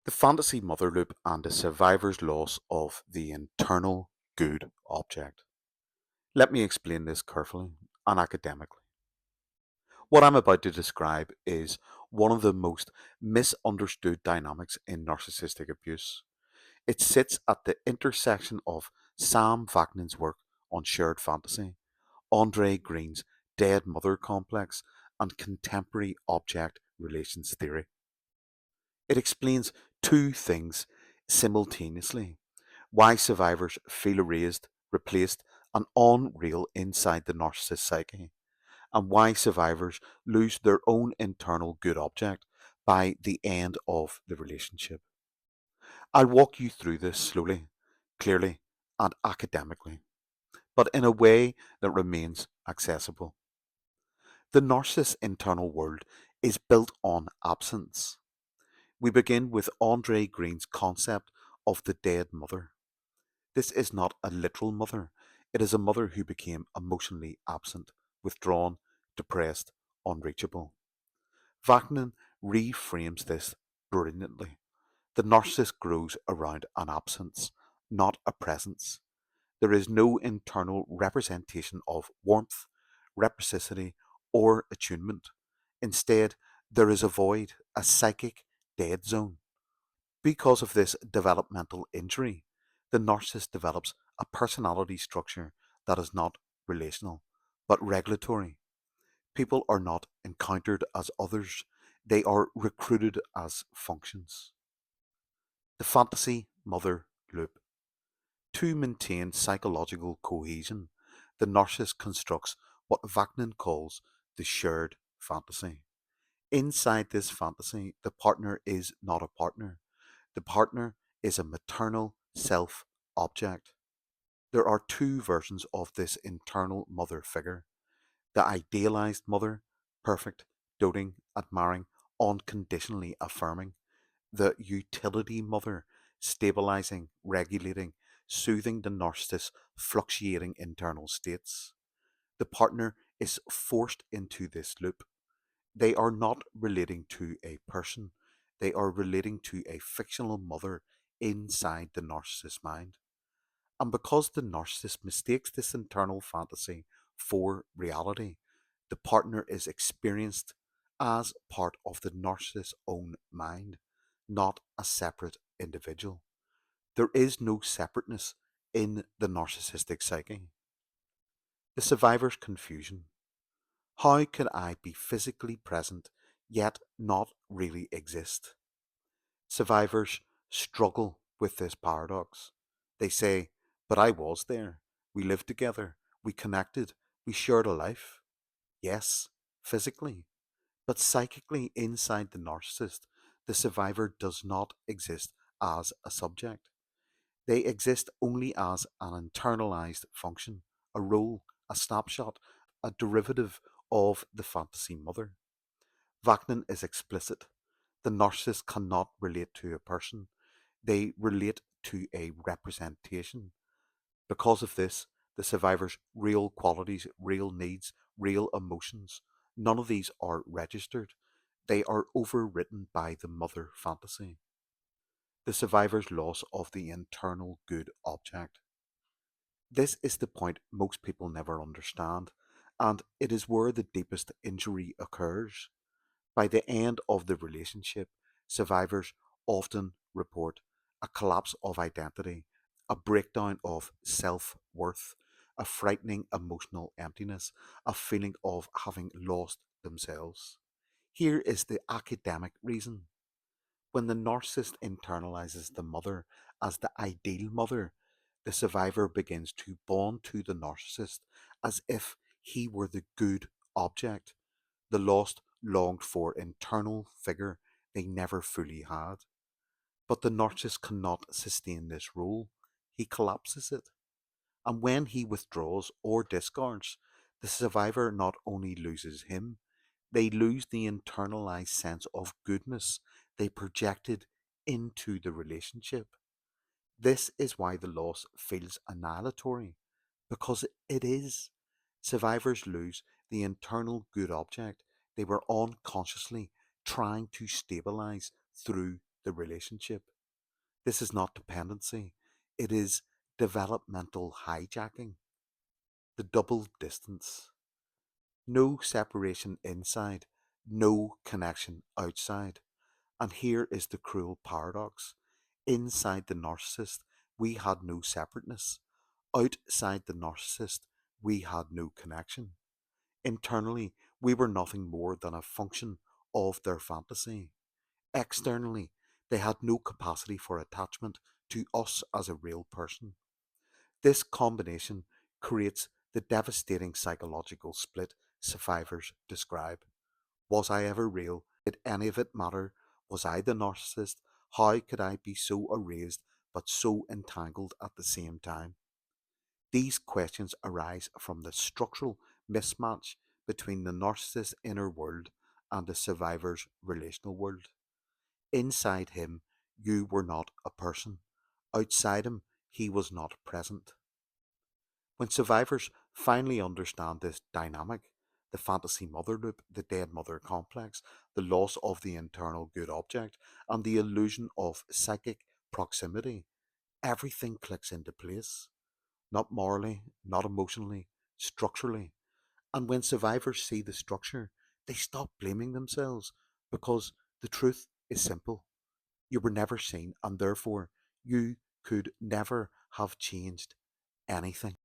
The fantasy mother loop and the survivor's loss of the internal good object. Let me explain this carefully and academically. What I'm about to describe is one of the most misunderstood dynamics in narcissistic abuse. It sits at the intersection of Sam Vaknin's work on shared fantasy, Andre Green's dead mother complex, and contemporary object relations theory. It explains two things simultaneously: why survivors feel erased, replaced, and unreal inside the narcissist psyche, and why survivors lose their own internal good object by the end of the relationship. I'll walk you through this slowly, clearly, and academically, but in a way that remains accessible. The narcissist's internal world is built on absence. We begin with Andre Green's concept of the dead mother. This is not a literal mother, it is a mother who became emotionally absent, withdrawn, depressed, unreachable. Vaknin reframes this brilliantly. The narcissist grows around an absence, not a presence. There is no internal representation of warmth, reciprocity, or attunement. Instead, there is a void, a psychic dead zone. Because of this developmental injury, the narcissist develops a personality structure that is not relational, but regulatory. People are not encountered as others, they are recruited as functions. The fantasy mother loop. To maintain psychological cohesion, the narcissist constructs what Vaknin calls the shared fantasy. Inside this fantasy, the partner is not a partner. The partner is a maternal self object. There are two versions of this internal mother figure: the idealized mother, perfect, doting, admiring, unconditionally affirming; the utility mother, stabilizing, regulating, soothing the narcissist's fluctuating internal states. The partner is forced into this loop. They are not relating to a person, they are relating to a fictional mother inside the narcissist's mind. And because the narcissist mistakes this internal fantasy for reality, the partner is experienced as part of the narcissist's own mind, not a separate individual. There is no separateness in the narcissistic psyche. The survivor's confusion. How can I be physically present yet not really exist? Survivors struggle with this paradox. They say, but I was there. We lived together. We connected. We shared a life. Yes, physically. But psychically, inside the narcissist, the survivor does not exist as a subject. They exist only as an internalized function, a role, a snapshot, a derivative of the fantasy mother. Vaknin is explicit. The narcissist cannot relate to a person, they relate to a representation. Because of this, the survivor's real qualities, real needs, real emotions, none of these are registered. They are overwritten by the mother fantasy. The survivor's loss of the internal good object. This is the point most people never understand, and it is where the deepest injury occurs. By the end of the relationship, survivors often report a collapse of identity, a breakdown of self worth, a frightening emotional emptiness, a feeling of having lost themselves. Here is the academic reason. When the narcissist internalizes the mother as the ideal mother, the survivor begins to bond to the narcissist as if he were the good object, the lost, longed for internal figure they never fully had. But the narcissist cannot sustain this role. He collapses it. And when he withdraws or discards, the survivor not only loses him, they lose the internalized sense of goodness they projected into the relationship. This is why the loss feels annihilatory, because it is. Survivors lose the internal good object they were unconsciously trying to stabilize through the relationship. This is not dependency, it is developmental hijacking, the double distance. No separation inside, no connection outside. And here is the cruel paradox. Inside the narcissist, we had no separateness. Outside the narcissist, we had no connection. Internally, we were nothing more than a function of their fantasy. Externally, they had no capacity for attachment to us as a real person. This combination creates the devastating psychological split survivors describe. Was I ever real? Did any of it matter? Was I the narcissist? How could I be so erased but so entangled at the same time? These questions arise from the structural mismatch between the narcissist's inner world and the survivor's relational world. Inside him, you were not a person. Outside him, he was not present. When survivors finally understand this dynamic, the fantasy mother loop, the dead mother complex, the loss of the internal good object, and the illusion of psychic proximity, everything clicks into place. Not morally, not emotionally, structurally. And when survivors see the structure, they stop blaming themselves because the truth is simple. You were never seen, and therefore you could never have changed anything.